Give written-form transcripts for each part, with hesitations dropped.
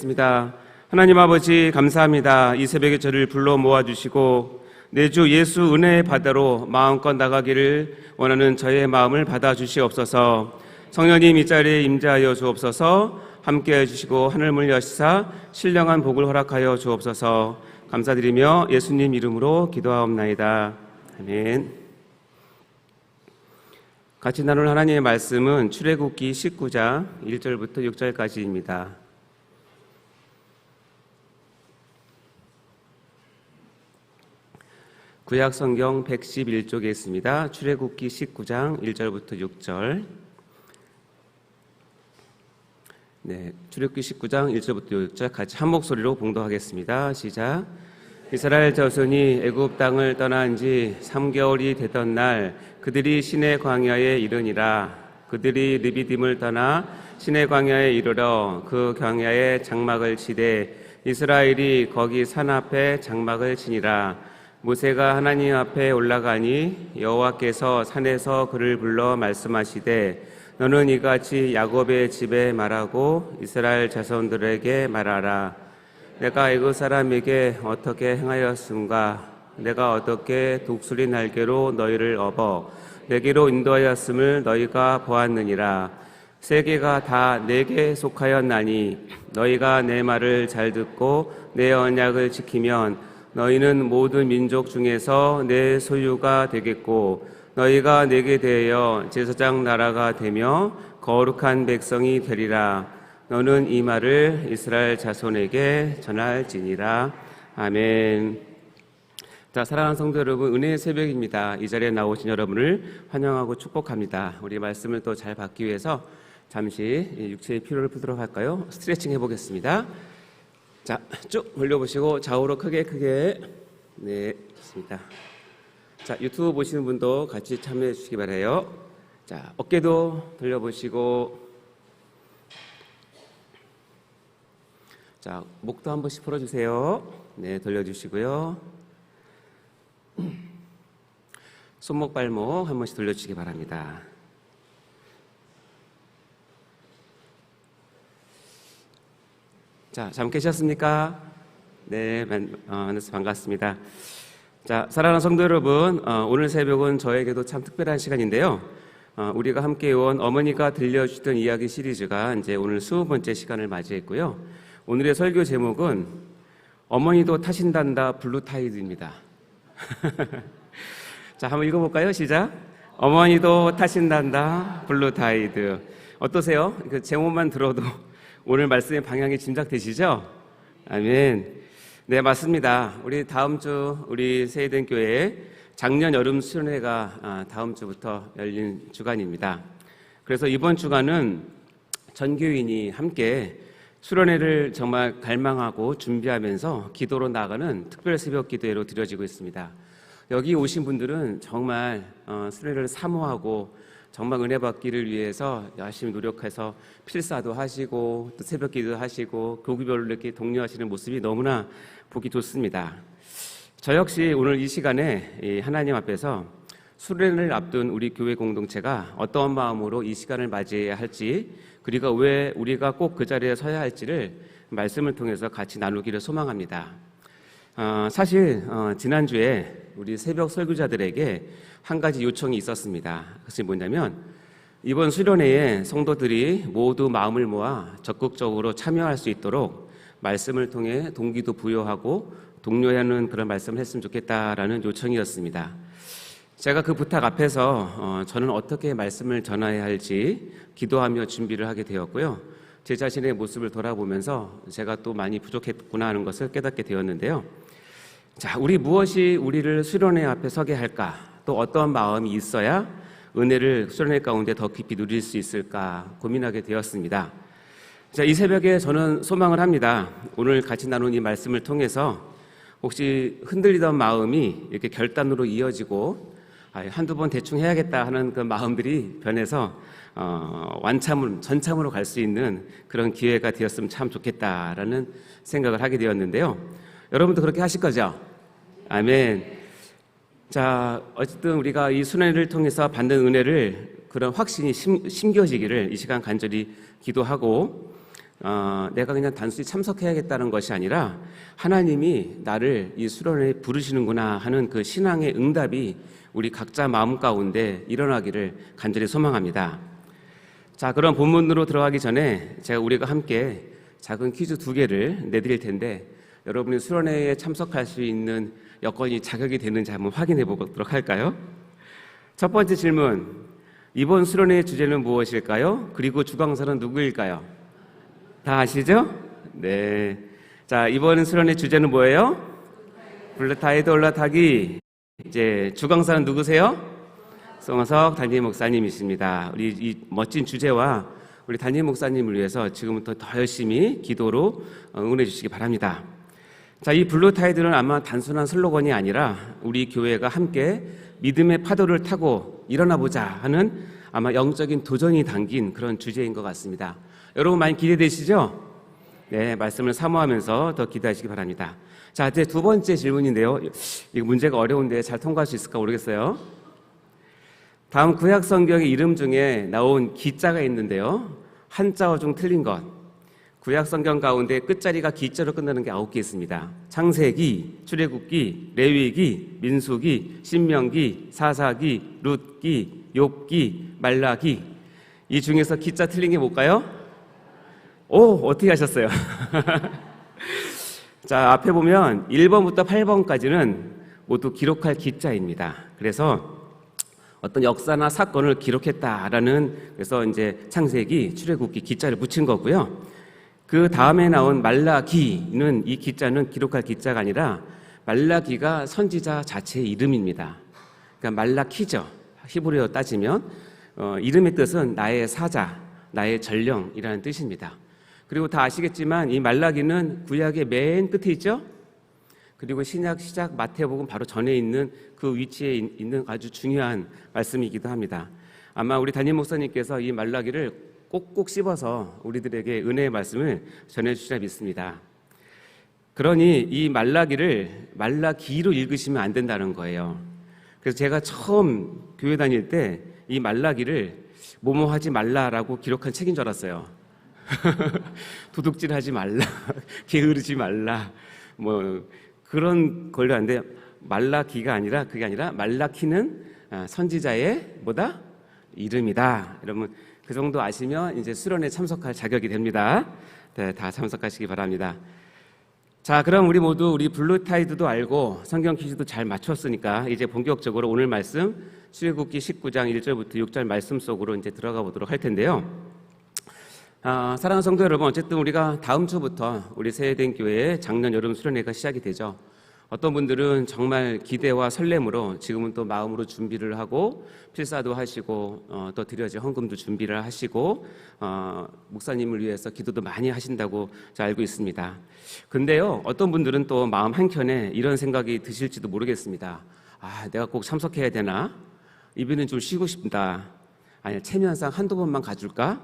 기도하겠습니다. 하나님 아버지 감사합니다. 이 새벽에 저를 불러 모아주시고 내 주 예수 은혜의 바다로 마음껏 나가기를 원하는 저의 마음을 받아주시옵소서. 성령님 이 자리에 임재하여 주옵소서. 함께해 주시고 하늘문 여시사 신령한 복을 허락하여 주옵소서. 감사드리며 예수님 이름으로 기도하옵나이다. 아멘. 같이 나눌 하나님의 말씀은 출애굽기 19장 1절부터 6절까지입니다. 구약 성경 111쪽에 있습니다. 출애굽기 19장 1절부터 6절. 네, 출애굽기 19장 1절부터 6절 같이 한 목소리로 봉독하겠습니다. 시작. 이스라엘 자손이 애굽 땅을 떠난 지 3개월이 되던 날 그들이 시내 광야에 이르니라. 그들이 르비딤을 떠나 시내 광야에 이르러 그 광야에 장막을 치되 이스라엘이 거기 산 앞에 장막을 치니라. 모세가 하나님 앞에 올라가니 여호와께서 산에서 그를 불러 말씀하시되 너는 이같이 야곱의 집에 말하고 이스라엘 자손들에게 말하라. 내가 애굽 사람에게 어떻게 행하였음과 내가 어떻게 독수리 날개로 너희를 업어 내게로 인도하였음을 너희가 보았느니라. 세계가 다 내게 속하였나니 너희가 내 말을 잘 듣고 내 언약을 지키면 너희는 모든 민족 중에서 내 소유가 되겠고 너희가 내게 대하여 제사장 나라가 되며 거룩한 백성이 되리라. 너는 이 말을 이스라엘 자손에게 전할지니라. 아멘. 자, 사랑하는 성도 여러분, 은혜의 새벽입니다. 이 자리에 나오신 여러분을 환영하고 축복합니다. 우리 말씀을 또 잘 받기 위해서 잠시 육체의 피로를 풀도록 할까요? 스트레칭 해보겠습니다. 자, 쭉 올려보시고 좌우로 크게. 네, 좋습니다. 자, 유튜브 보시는 분도 같이 참여해 주시기 바라요. 자, 어깨도 돌려보시고, 자, 목도 한 번씩 풀어주세요. 네, 돌려주시고요. 손목, 발목 한 번씩 돌려주시기 바랍니다. 자, 잠 깨셨습니까? 네, 만나서 반갑습니다. 자, 사랑하는 성도 여러분, 오늘 새벽은 저에게도 참 특별한 시간인데요. 우리가 함께 온 어머니가 들려주시던 이야기 시리즈가 이제 오늘 20번째 시간을 맞이했고요. 오늘의 설교 제목은 어머니도 타신단다 블루타이드입니다. 자, 한번 읽어볼까요? 시작. 어머니도 타신단다 블루타이드. 어떠세요? 그 제목만 들어도 오늘 말씀의 방향이 짐작되시죠? 아멘. 네, 맞습니다. 우리 다음 주 우리 세이든 교회에 작년 여름 수련회가 다음 주부터 열린 주간입니다. 그래서 이번 주간은 전 교인이 함께 수련회를 정말 갈망하고 준비하면서 기도로 나아가는 특별 새벽 기도회로 드려지고 있습니다. 여기 오신 분들은 정말 수련회를 사모하고 정말 은혜 받기를 위해서 열심히 노력해서 필사도 하시고 또 새벽 기도 하시고 교구별로 이렇게 독려하시는 모습이 너무나 보기 좋습니다. 저 역시 오늘 이 시간에 하나님 앞에서 수련회를 앞둔 우리 교회 공동체가 어떤 마음으로 이 시간을 맞이해야 할지, 그리고 왜 우리가 꼭 그 자리에 서야 할지를 말씀을 통해서 같이 나누기를 소망합니다. 사실 지난주에 우리 새벽 설교자들에게 한 가지 요청이 있었습니다. 그것이 뭐냐면 이번 수련회에 성도들이 모두 마음을 모아 적극적으로 참여할 수 있도록 말씀을 통해 동기도 부여하고 독려하는 그런 말씀을 했으면 좋겠다라는 요청이었습니다. 제가 그 부탁 앞에서 저는 어떻게 말씀을 전해야 할지 기도하며 준비를 하게 되었고요. 제 자신의 모습을 돌아보면서 제가 또 많이 부족했구나 하는 것을 깨닫게 되었는데요. 자, 우리를 수련회 앞에 서게 할까? 또 어떤 마음이 있어야 은혜를 수련회 가운데 더 깊이 누릴 수 있을까 고민하게 되었습니다. 자, 이 새벽에 저는 소망을 합니다. 오늘 같이 나눈 이 말씀을 통해서 혹시 흔들리던 마음이 이렇게 결단으로 이어지고 한두 번 대충 해야겠다 하는 그 마음들이 변해서 전참으로 갈 수 있는 그런 기회가 되었으면 참 좋겠다라는 생각을 하게 되었는데요. 여러분도 그렇게 하실 거죠? 아멘. 자, 어쨌든 우리가 이 수련회를 통해서 받는 은혜를 그런 확신이 심겨지기를 이 시간 간절히 기도하고 내가 그냥 단순히 참석해야겠다는 것이 아니라 하나님이 나를 이 수련회에 부르시는구나 하는 그 신앙의 응답이 우리 각자 마음 가운데 일어나기를 간절히 소망합니다. 자, 그럼 본문으로 들어가기 전에 우리가 함께 작은 퀴즈 2개를 내드릴 텐데 여러분이 수련회에 참석할 수 있는 여건이 자격이 되는지 한번 확인해 보도록 할까요? 첫 번째 질문, 이번 수련회의 주제는 무엇일까요? 그리고 주강사는 누구일까요? 다 아시죠? 네. 자, 이번 수련회 주제는 뭐예요? 블루타이드 올라타기. 이제 주강사는 누구세요? 송호석 담임 목사님이십니다. 우리 이 멋진 주제와 우리 담임 목사님을 위해서 지금부터 더 열심히 기도로 응원해 주시기 바랍니다. 자, 이 블루타이드는 아마 단순한 슬로건이 아니라 우리 교회가 함께 믿음의 파도를 타고 일어나 보자 하는 아마 영적인 도전이 담긴 그런 주제인 것 같습니다. 여러분 많이 기대되시죠? 네, 말씀을 사모하면서 더 기대하시기 바랍니다. 자, 이제 두 번째 질문인데요. 이 문제가 어려운데 잘 통과할 수 있을까 모르겠어요. 다음 구약 성경의 이름 중에 나온 기자가 있는데요. 한자어 중 틀린 것. 구약 성경 가운데 끝자리가 기자로 끝나는 게 9개 있습니다. 창세기, 출애굽기, 레위기, 민수기, 신명기, 사사기, 룻기, 욥기, 말라기. 이 중에서 기자 틀린 게 뭘까요? 오, 어떻게 하셨어요? 자, 앞에 보면 1번부터 8번까지는 모두 기록할 기자입니다. 그래서 어떤 역사나 사건을 기록했다라는, 그래서 이제 창세기, 출애굽기 기자를 붙인 거고요. 그 다음에 나온 말라기는, 이 기자는 기록할 기자가 아니라 말라기가 선지자 자체의 이름입니다. 그러니까 말라키죠. 히브리어 따지면 이름의 뜻은 나의 사자, 나의 전령이라는 뜻입니다. 그리고 다 아시겠지만 이 말라기는 구약의 맨 끝에 있죠. 그리고 신약 시작 마태복음 바로 전에 있는 그 위치에 있는 아주 중요한 말씀이기도 합니다. 아마 우리 담임 목사님께서 이 말라기를 꼭꼭 씹어서 우리들에게 은혜의 말씀을 전해주시라 믿습니다. 그러니 이 말라기를 말라기로 읽으시면 안 된다는 거예요. 그래서 제가 처음 교회 다닐 때 이 말라기를 뭐뭐 하지 말라라고 기록한 책인 줄 알았어요. 도둑질하지 말라, 게으르지 말라, 뭐 그런 걸로 하는데 말라기가 아니라, 그게 아니라 말라키는 선지자의 뭐다? 이름이다. 여러분 그 정도 아시면 이제 수련에 참석할 자격이 됩니다. 네, 다 참석하시기 바랍니다. 자, 그럼 우리 모두 우리 블루타이드도 알고 성경 퀴즈도 잘 맞췄으니까 이제 본격적으로 오늘 말씀 출애굽기 19장 1절부터 6절 말씀 속으로 이제 들어가 보도록 할 텐데요. 사랑하는 성도 여러분, 어쨌든 우리가 다음 주부터 우리 세회된 교회의 작년 여름 수련회가 시작이 되죠. 어떤 분들은 정말 기대와 설렘으로 지금은 또 마음으로 준비를 하고 필사도 하시고 또 드려질 헌금도 준비를 하시고 목사님을 위해서 기도도 많이 하신다고 잘 알고 있습니다. 근데요, 어떤 분들은 또 마음 한켠에 이런 생각이 드실지도 모르겠습니다. 내가 꼭 참석해야 되나? 이번엔 좀 쉬고 싶다. 아니, 체면상 한두 번만 가줄까?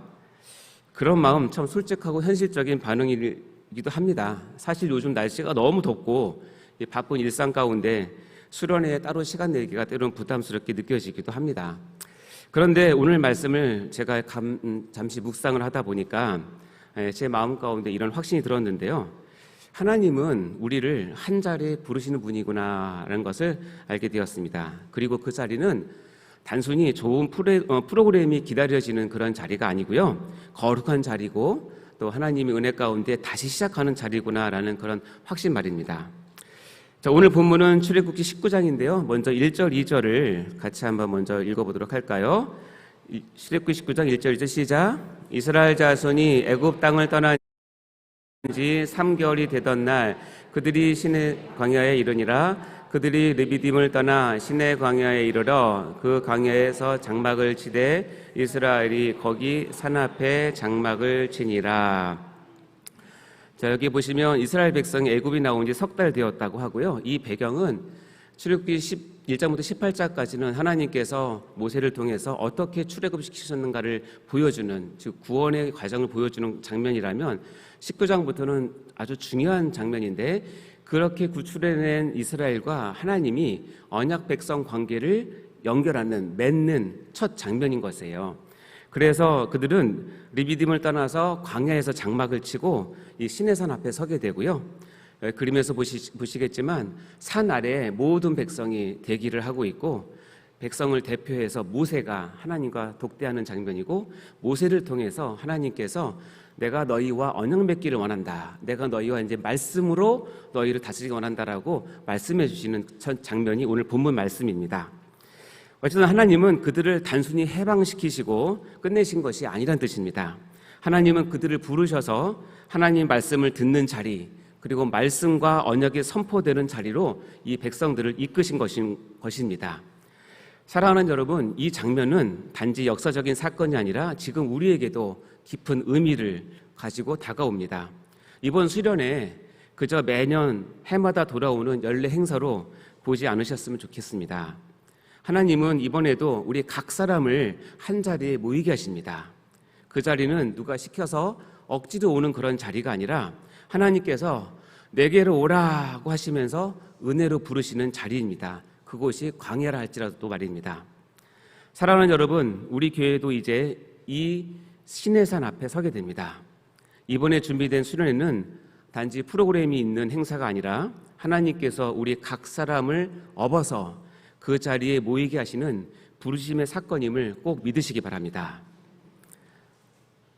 그런 마음 참 솔직하고 현실적인 반응이기도 합니다. 사실 요즘 날씨가 너무 덥고 바쁜 일상 가운데 수련회에 따로 시간 내기가 때로는 부담스럽게 느껴지기도 합니다. 그런데 오늘 말씀을 제가 잠시 묵상을 하다 보니까 제 마음 가운데 이런 확신이 들었는데요. 하나님은 우리를 한 자리에 부르시는 분이구나라는 것을 알게 되었습니다. 그리고 그 자리는 단순히 좋은 프로그램이 기다려지는 그런 자리가 아니고요. 거룩한 자리고 또 하나님의 은혜 가운데 다시 시작하는 자리구나라는 그런 확신 말입니다. 자, 오늘 본문은 출애굽기 19장인데요. 먼저 1절, 2절을 같이 한번 먼저 읽어보도록 할까요? 출애굽기 19장 1절, 2절 시작. 이스라엘 자손이 애굽 땅을 떠난 지 3개월이 되던 날 그들이 시내 광야에 이르니라. 그들이 르비딤을 떠나 시내 광야에 이르러 그 광야에서 장막을 치되 이스라엘이 거기 산 앞에 장막을 치니라. 자, 여기 보시면 이스라엘 백성이 애굽이 나온 지 석 달 되었다고 하고요. 이 배경은 출애굽기 1장부터 18장까지는 하나님께서 모세를 통해서 어떻게 출애굽시키셨는가를 보여주는, 즉 구원의 과정을 보여주는 장면이라면 19장부터는 아주 중요한 장면인데, 그렇게 구출해낸 이스라엘과 하나님이 언약 백성 관계를 연결하는, 맺는 첫 장면인 것이에요. 그래서 그들은 르비딤을 떠나서 광야에서 장막을 치고 이 시내산 앞에 서게 되고요. 그림에서 보시겠지만 산 아래에 모든 백성이 대기를 하고 있고, 백성을 대표해서 모세가 하나님과 독대하는 장면이고, 모세를 통해서 하나님께서 내가 너희와 언약 맺기를 원한다, 내가 너희와 이제 말씀으로 너희를 다스리기 원한다라고 말씀해 주시는 장면이 오늘 본문 말씀입니다. 어쨌든 하나님은 그들을 단순히 해방시키시고 끝내신 것이 아니란 뜻입니다. 하나님은 그들을 부르셔서 하나님 말씀을 듣는 자리, 그리고 말씀과 언약이 선포되는 자리로 이 백성들을 이끄신 것입니다. 사랑하는 여러분, 이 장면은 단지 역사적인 사건이 아니라 지금 우리에게도 깊은 의미를 가지고 다가옵니다. 이번 수련회 그저 매년 해마다 돌아오는 연례 행사로 보지 않으셨으면 좋겠습니다. 하나님은 이번에도 우리 각 사람을 한 자리에 모이게 하십니다. 그 자리는 누가 시켜서 억지로 오는 그런 자리가 아니라 하나님께서 내게로 오라고 하시면서 은혜로 부르시는 자리입니다. 그곳이 광야라 할지라도 말입니다. 사랑하는 여러분, 우리 교회도 이제 이 시내산 앞에 서게 됩니다. 이번에 준비된 수련회는 단지 프로그램이 있는 행사가 아니라 하나님께서 우리 각 사람을 업어서 그 자리에 모이게 하시는 부르심의 사건임을 꼭 믿으시기 바랍니다.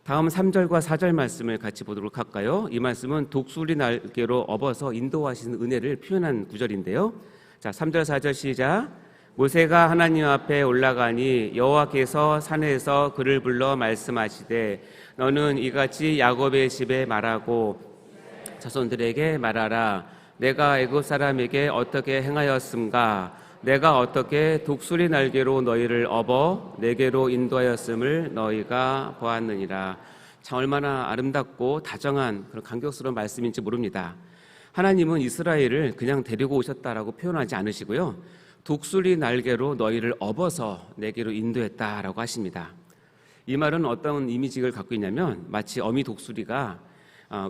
다음 3절과 4절 말씀을 같이 보도록 할까요? 이 말씀은 독수리 날개로 업어서 인도하시는 은혜를 표현한 구절인데요. 자, 3절 4절 시작. 모세가 하나님 앞에 올라가니 여호와께서 산에서 그를 불러 말씀하시되 너는 이같이 야곱의 집에 말하고 자손들에게 말하라. 내가 애굽 사람에게 어떻게 행하였음가? 내가 어떻게 독수리 날개로 너희를 업어 내게로 인도하였음을 너희가 보았느니라. 참 얼마나 아름답고 다정한 그런 감격스러운 말씀인지 모릅니다. 하나님은 이스라엘을 그냥 데리고 오셨다라고 표현하지 않으시고요, 독수리 날개로 너희를 업어서 내게로 인도했다라고 하십니다. 이 말은 어떤 이미지를 갖고 있냐면 마치 어미 독수리가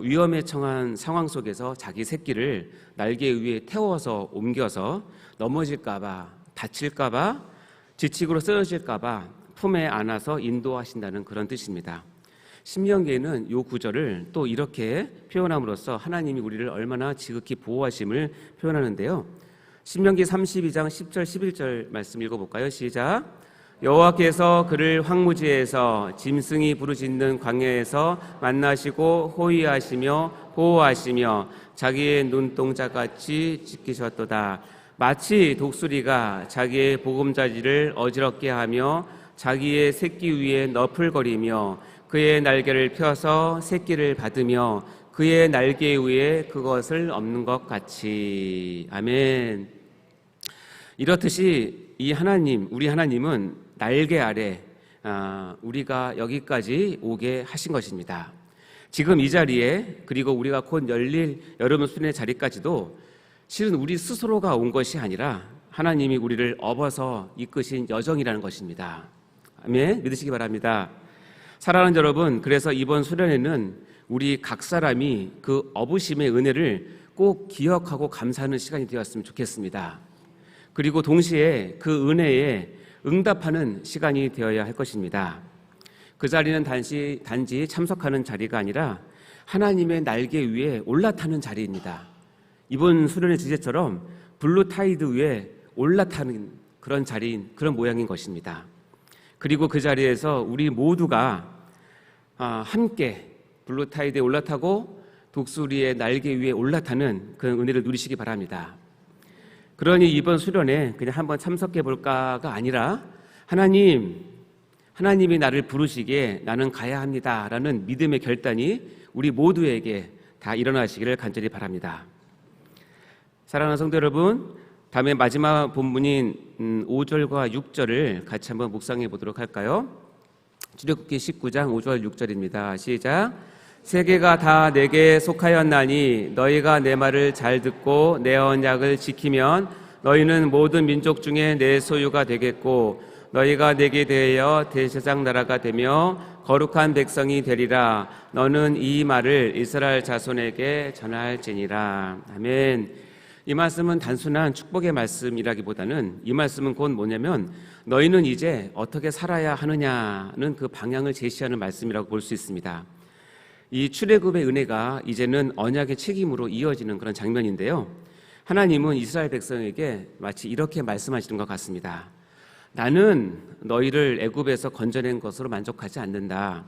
위험에 처한 상황 속에서 자기 새끼를 날개 위에 태워서 옮겨서 넘어질까봐, 다칠까봐, 지치고 쓰러질까봐 품에 안아서 인도하신다는 그런 뜻입니다. 신명기에는 이 구절을 또 이렇게 표현함으로써 하나님이 우리를 얼마나 지극히 보호하심을 표현하는데요. 신명기 32장 10절 11절 말씀 읽어볼까요? 시작. 여호와께서 그를 황무지에서 짐승이 부르짖는 광야에서 만나시고 호위하시며 보호하시며 자기의 눈동자같이 지키셨도다. 마치 독수리가 자기의 보금자리를 어지럽게 하며 자기의 새끼 위에 너풀거리며 그의 날개를 펴서 새끼를 받으며 그의 날개 위에 그것을 엎는 것 같이. 아멘. 이렇듯이 이 하나님, 우리 하나님은 날개 아래 우리가 여기까지 오게 하신 것입니다. 지금 이 자리에, 그리고 우리가 곧 열릴 여름 수련회 자리까지도 실은 우리 스스로가 온 것이 아니라 하나님이 우리를 업어서 이끄신 여정이라는 것입니다. 아멘. 믿으시기 바랍니다. 사랑하는 여러분, 그래서 이번 수련회는 우리 각 사람이 그 업으심의 은혜를 꼭 기억하고 감사하는 시간이 되었으면 좋겠습니다. 그리고 동시에 그 은혜에 응답하는 시간이 되어야 할 것입니다. 그 자리는 단지 참석하는 자리가 아니라 하나님의 날개 위에 올라타는 자리입니다. 이번 수련의 주제처럼 블루 타이드 위에 올라타는 그런 자리인, 그런 모양인 것입니다. 그리고 그 자리에서 우리 모두가 함께 블루 타이드에 올라타고 독수리의 날개 위에 올라타는 그런 은혜를 누리시기 바랍니다. 그러니 이번 수련에 그냥 한번 참석해 볼까가 아니라 하나님이 나를 부르시기에 나는 가야 합니다라는 믿음의 결단이 우리 모두에게 다 일어나시기를 간절히 바랍니다. 사랑하는 성도 여러분, 다음에 마지막 본문인 5절과 6절을 같이 한번 묵상해 보도록 할까요? 출애굽기 19장 5절 6절입니다. 시작. 세계가 다 내게 속하였나니 너희가 내 말을 잘 듣고 내 언약을 지키면 너희는 모든 민족 중에 내 소유가 되겠고 너희가 내게 대하여 대제사장 나라가 되며 거룩한 백성이 되리라. 너는 이 말을 이스라엘 자손에게 전할지니라. 아멘. 이 말씀은 단순한 축복의 말씀이라기보다는 이 말씀은 곧 뭐냐면 너희는 이제 어떻게 살아야 하느냐는 그 방향을 제시하는 말씀이라고 볼 수 있습니다. 이 출애굽의 은혜가 이제는 언약의 책임으로 이어지는 그런 장면인데요. 하나님은 이스라엘 백성에게 마치 이렇게 말씀하시는 것 같습니다. 나는 너희를 애굽에서 건져낸 것으로 만족하지 않는다.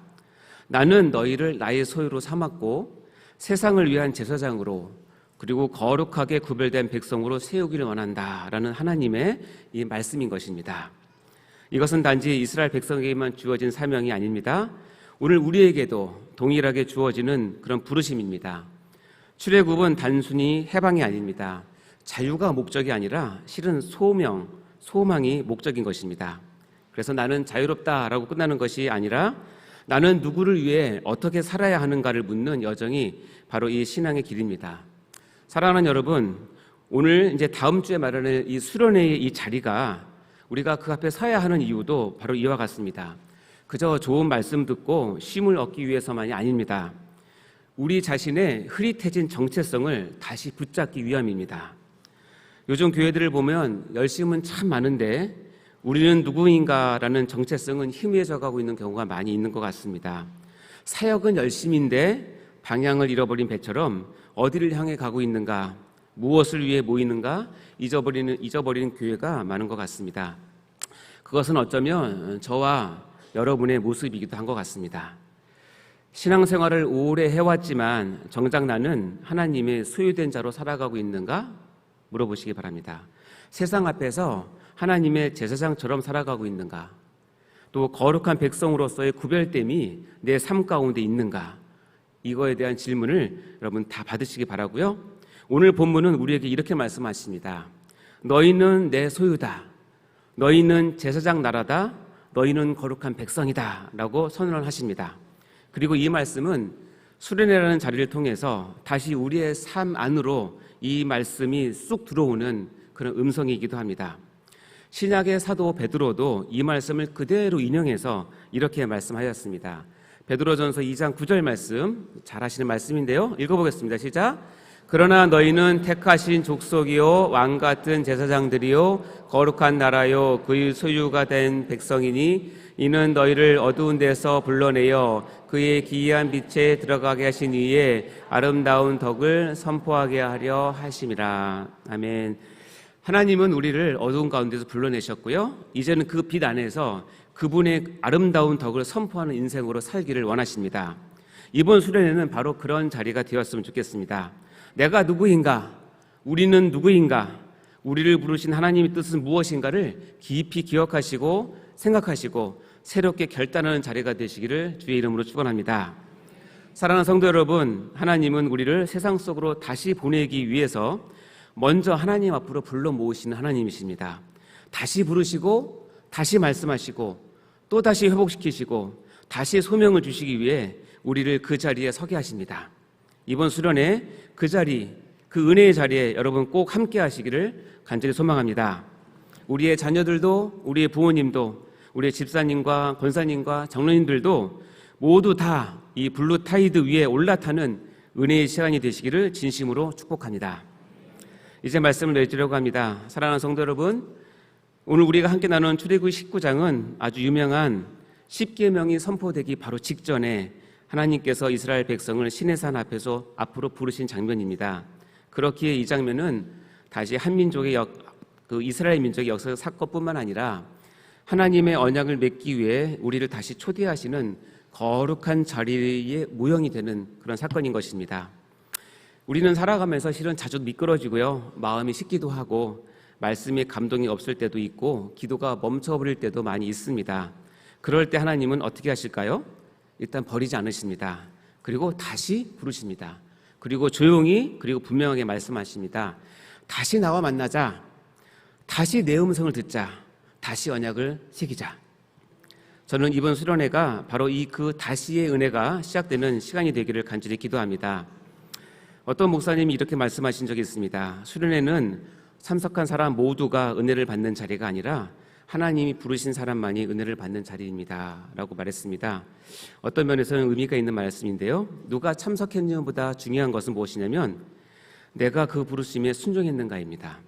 나는 너희를 나의 소유로 삼았고 세상을 위한 제사장으로 그리고 거룩하게 구별된 백성으로 세우기를 원한다라는 하나님의 이 말씀인 것입니다. 이것은 단지 이스라엘 백성에게만 주어진 사명이 아닙니다. 오늘 우리에게도 동일하게 주어지는 그런 부르심입니다. 출애굽은 단순히 해방이 아닙니다. 자유가 목적이 아니라 실은 소망이 목적인 것입니다. 그래서 나는 자유롭다라고 끝나는 것이 아니라 나는 누구를 위해 어떻게 살아야 하는가를 묻는 여정이 바로 이 신앙의 길입니다. 사랑하는 여러분, 오늘 이제 다음 주에 마련할 이 수련회의 이 자리가 우리가 그 앞에 서야 하는 이유도 바로 이와 같습니다. 그저 좋은 말씀 듣고 쉼을 얻기 위해서만이 아닙니다. 우리 자신의 흐릿해진 정체성을 다시 붙잡기 위함입니다. 요즘 교회들을 보면 열심은 참 많은데 우리는 누구인가라는 정체성은 희미해져 가고 있는 경우가 많이 있는 것 같습니다. 사역은 열심인데 방향을 잃어버린 배처럼 어디를 향해 가고 있는가, 무엇을 위해 모이는가 잊어버리는 교회가 많은 것 같습니다. 그것은 어쩌면 저와 여러분의 모습이기도 한 것 같습니다. 신앙생활을 오래 해왔지만 정작 나는 하나님의 소유된 자로 살아가고 있는가 물어보시기 바랍니다. 세상 앞에서 하나님의 제사장처럼 살아가고 있는가, 또 거룩한 백성으로서의 구별됨이 내 삶 가운데 있는가, 이거에 대한 질문을 여러분 다 받으시기 바라고요. 오늘 본문은 우리에게 이렇게 말씀하십니다. 너희는 내 소유다. 너희는 제사장 나라다. 너희는 거룩한 백성이다 라고 선언을 하십니다. 그리고 이 말씀은 수련회라는 자리를 통해서 다시 우리의 삶 안으로 이 말씀이 쑥 들어오는 그런 음성이기도 합니다. 신약의 사도 베드로도 이 말씀을 그대로 인용해서 이렇게 말씀하였습니다. 베드로전서 2장 9절 말씀, 잘 아시는 말씀인데요. 읽어보겠습니다. 시작. 그러나 너희는 택하신 족속이요 왕 같은 제사장들이요 거룩한 나라요 그의 소유가 된 백성이니 이는 너희를 어두운 데서 불러내어 그의 기이한 빛에 들어가게 하신 이에 아름다운 덕을 선포하게 하려 하심이라. 아멘. 하나님은 우리를 어두운 가운데서 불러내셨고요. 이제는 그 빛 안에서 그분의 아름다운 덕을 선포하는 인생으로 살기를 원하십니다. 이번 수련회는 바로 그런 자리가 되었으면 좋겠습니다. 내가 누구인가? 우리는 누구인가? 우리를 부르신 하나님의 뜻은 무엇인가를 깊이 기억하시고 생각하시고 새롭게 결단하는 자리가 되시기를 주의 이름으로 축원합니다. 사랑하는 성도 여러분, 하나님은 우리를 세상 속으로 다시 보내기 위해서 먼저 하나님 앞으로 불러 모으시는 하나님이십니다. 다시 부르시고 다시 말씀하시고 또 다시 회복시키시고 다시 소명을 주시기 위해 우리를 그 자리에 서게 하십니다. 이번 수련회 그 자리, 그 은혜의 자리에 여러분 꼭 함께 하시기를 간절히 소망합니다. 우리의 자녀들도, 우리의 부모님도, 우리의 집사님과 권사님과 장로님들도 모두 다 이 블루 타이드 위에 올라타는 은혜의 시간이 되시기를 진심으로 축복합니다. 이제 말씀을 내드리려고 합니다. 사랑하는 성도 여러분, 오늘 우리가 함께 나눈 출애굽기 19장은 아주 유명한 10계명이 선포되기 바로 직전에 하나님께서 이스라엘 백성을 시내산 앞에서 앞으로 부르신 장면입니다. 그렇기에 이 장면은 다시 한민족의 이스라엘 민족의 역사적 사건뿐만 아니라 하나님의 언약을 맺기 위해 우리를 다시 초대하시는 거룩한 자리의 모형이 되는 그런 사건인 것입니다. 우리는 살아가면서 실은 자주 미끄러지고요, 마음이 식기도 하고 말씀에 감동이 없을 때도 있고 기도가 멈춰버릴 때도 많이 있습니다. 그럴 때 하나님은 어떻게 하실까요? 일단 버리지 않으십니다. 그리고 다시 부르십니다. 그리고 조용히 그리고 분명하게 말씀하십니다. 다시 나와 만나자. 다시 내 음성을 듣자. 다시 언약을 새기자. 저는 이번 수련회가 바로 그 다시의 은혜가 시작되는 시간이 되기를 간절히 기도합니다. 어떤 목사님이 이렇게 말씀하신 적이 있습니다. 수련회는 참석한 사람 모두가 은혜를 받는 자리가 아니라 하나님이 부르신 사람만이 은혜를 받는 자리입니다 라고 말했습니다. 어떤 면에서는 의미가 있는 말씀인데요, 누가 참석했느냐보다 중요한 것은 무엇이냐면 내가 그 부르심에 순종했는가입니다.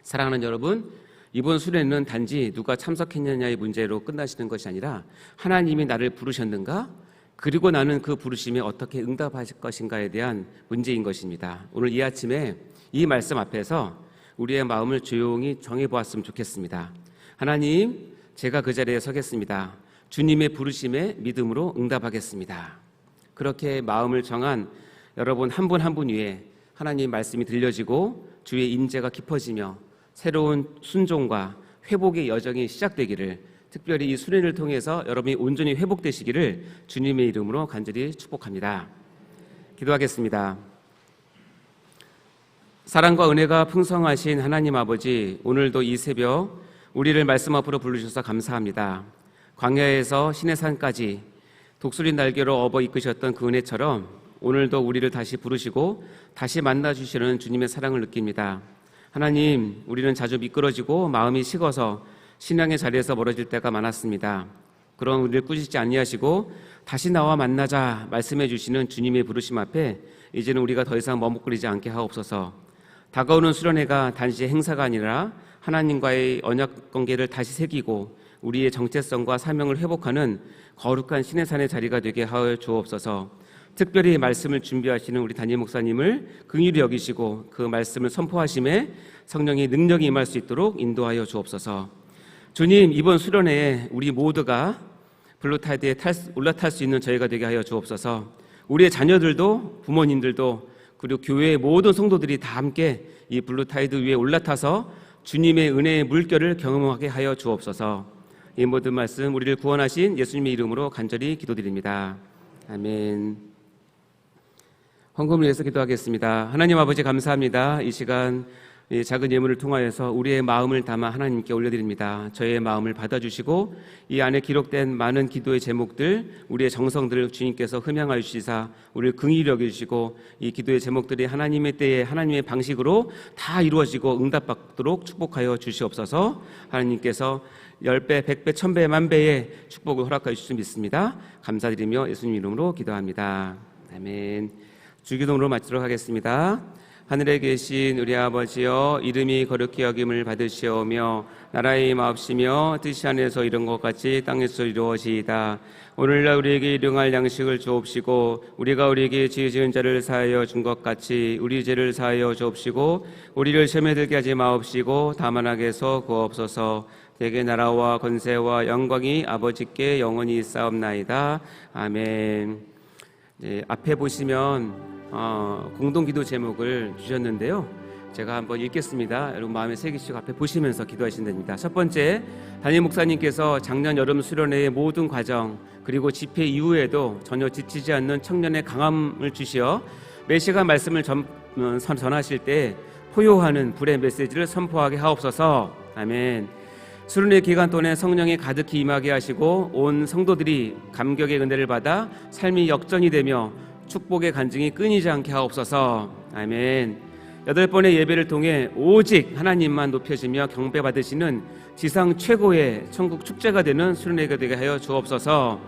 사랑하는 여러분, 이번 수련회는 단지 누가 참석했느냐의 문제로 끝나시는 것이 아니라 하나님이 나를 부르셨는가? 그리고 나는 그 부르심에 어떻게 응답하실 것인가에 대한 문제인 것입니다. 오늘 이 아침에 이 말씀 앞에서 우리의 마음을 조용히 정해보았으면 좋겠습니다. 하나님, 제가 그 자리에 서겠습니다. 주님의 부르심에 믿음으로 응답하겠습니다. 그렇게 마음을 정한 여러분 한 분 한 분 위에 하나님 말씀이 들려지고 주의 임재가 깊어지며 새로운 순종과 회복의 여정이 시작되기를, 특별히 이 수련을 통해서 여러분이 온전히 회복되시기를 주님의 이름으로 간절히 축복합니다. 기도하겠습니다. 사랑과 은혜가 풍성하신 하나님 아버지, 오늘도 이 새벽 우리를 말씀 앞으로 부르셔서 감사합니다. 광야에서 시내산까지 독수리 날개로 업어 이끄셨던 그 은혜처럼 오늘도 우리를 다시 부르시고 다시 만나주시는 주님의 사랑을 느낍니다. 하나님, 우리는 자주 미끄러지고 마음이 식어서 신앙의 자리에서 멀어질 때가 많았습니다. 그런 우리를 꾸짖지 아니하시고 다시 나와 만나자 말씀해 주시는 주님의 부르심 앞에 이제는 우리가 더 이상 머뭇거리지 않게 하옵소서. 다가오는 수련회가 단지 행사가 아니라 하나님과의 언약 관계를 다시 새기고 우리의 정체성과 사명을 회복하는 거룩한 신의 산의 자리가 되게 하여 주옵소서. 특별히 말씀을 준비하시는 우리 담임 목사님을 긍휼히 여기시고 그 말씀을 선포하심에 성령의 능력이 임할 수 있도록 인도하여 주옵소서. 주님, 이번 수련회에 우리 모두가 블루타이드에 올라탈 수 있는 저희가 되게 하여 주옵소서. 우리의 자녀들도 부모님들도 그리고 교회의 모든 성도들이 다 함께 이 블루타이드 위에 올라타서 주님의 은혜의 물결을 경험하게 하여 주옵소서. 이 모든 말씀 우리를 구원하신 예수님의 이름으로 간절히 기도드립니다. 아멘. 헌금을 위해서 기도하겠습니다. 하나님 아버지, 감사합니다. 이 시간 이 작은 예물을 통하여서 우리의 마음을 담아 하나님께 올려드립니다. 저의 마음을 받아주시고 이 안에 기록된 많은 기도의 제목들, 우리의 정성들을 주님께서 흠양하여 주시사 우리를 긍휼히 여겨주시고 이 기도의 제목들이 하나님의 때에 하나님의 방식으로 다 이루어지고 응답받도록 축복하여 주시옵소서. 하나님께서 10배, 100배, 1000배, 만배의 축복을 허락하여 주실 수 믿습니다. 감사드리며 예수님 이름으로 기도합니다. 아멘. 주기도문으로 마치도록 하겠습니다. 하늘에 계신 우리 아버지여, 이름이 거룩히 여김을 받으시오며 나라의 임하옵시며 뜻이 하늘에서 이룬 것 같이 땅에서 이루어지이다. 오늘날 우리에게 일용할 양식을 주옵시고 우리가 우리에게 죄 지은 자를 사하여 준 것 같이 우리 죄를 사하여 주옵시고 우리를 시험에 들게 하지 마옵시고 다만 악에서 구하옵소서. 대개 나라와 권세와 영광이 아버지께 영원히 있사옵나이다. 아멘. 네, 앞에 보시면 공동기도 제목을 주셨는데요. 제가 한번 읽겠습니다. 여러분 마음에 새기시고 앞에 보시면서 기도하시면 됩니다. 첫 번째, 담임 목사님께서 작년 여름 수련회의 모든 과정 그리고 집회 이후에도 전혀 지치지 않는 청년의 강함을 주시어 매 시간 말씀을 전하실 때 포효하는 불의 메시지를 선포하게 하옵소서. 아멘. 수련회 기간 동안에 성령이 가득히 임하게 하시고 온 성도들이 감격의 은혜를 받아 삶이 역전이 되며 축복의 간증이 끊이지 않게 하옵소서. 아멘. 8번의 예배를 통해 오직 하나님만 높여지며 경배받으시는 지상 최고의 천국 축제가 되는 수련회가 되게 하여 주옵소서.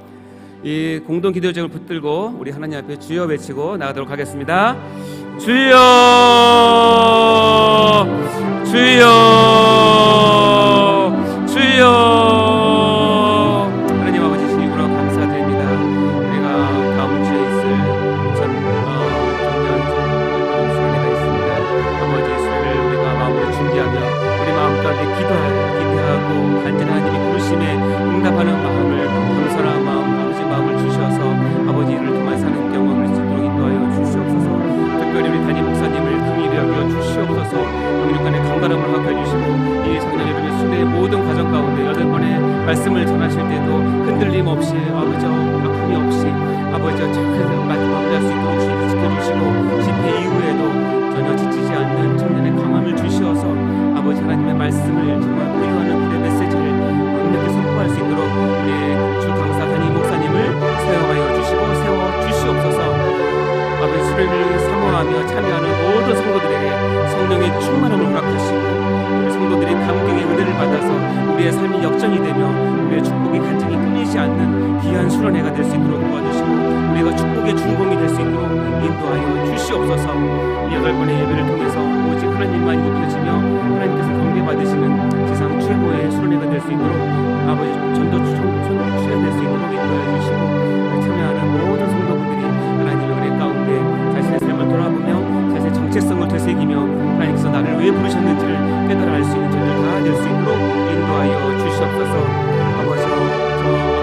이 공동 기도 제목을 붙들고 우리 하나님 앞에 주여 외치고 나가도록 하겠습니다. 주여, 주여, 주여. 하나님 아버지 주님으로 감사드립니다. 우리가 다음 주에 있을 전년 수련회가 있습니다. 아버지 수련을 우리가 마음으로 준비하며 우리 마음 가운데 기대하고 간절히 하나님의 부르심에 응답하는 마음을, 겸손한 마음, 아버지 마음을 주셔서 아버지 이를 통해 사는 경험을 수 있도록 인도하여 주시옵소서. 특별히 우리 담임 목사님을 긍휼히 여겨 주시옵소서. 영육간의 강건함을 허락해 주시고 이 작년 여름의 수련의 모든 과정 가운데 8번의 말씀을 전하실 때도 흔들림 없이 아버지 아픔이 없이 아버지 착하게 마무리할 수 있도록 지켜주시고 집회 이후에도 전혀 지치지 않는 청년의 강함을 주시어서 아버지 하나님의 말씀을 정말 포효하는 그의 메시지를 강력히 선포할 수 있도록 우리 주 강사 담임 목사님을 세워하여 주시고 세워 주시옵소서. 아버지 수련을 사모하며 참여하는 모든 성도들에게 성령의 충만함을 허락하시고 우리 성도들이 감격의 은혜를 받아서 우리의 삶이 역전이 되며 우리의 축복의 간증이 끊이지 않는 귀한 수련회가 될 수 있도록 도와주시고 우리가 축복의 중공이 될 수 있도록 인도하여 주시옵소서. 이 8번의 예배를 통해서 오직 하나님만이 높여지며 하나님께서 경배받으시는 세상 최고의 수련회가 될 수 있도록 아버지 전도수련회 될 수 있도록 인도해 주시고 참여하는 모든 성도분들이 하나님의 은혜 가운데 자신의 삶을 돌아보며 자신의 정체성을 되새기며 하나님께서 나를 왜 부르셨는지를 깨달아 알 수 있는 저희들 다 될 수 있도록 인도하여 주시옵소서. 아버지,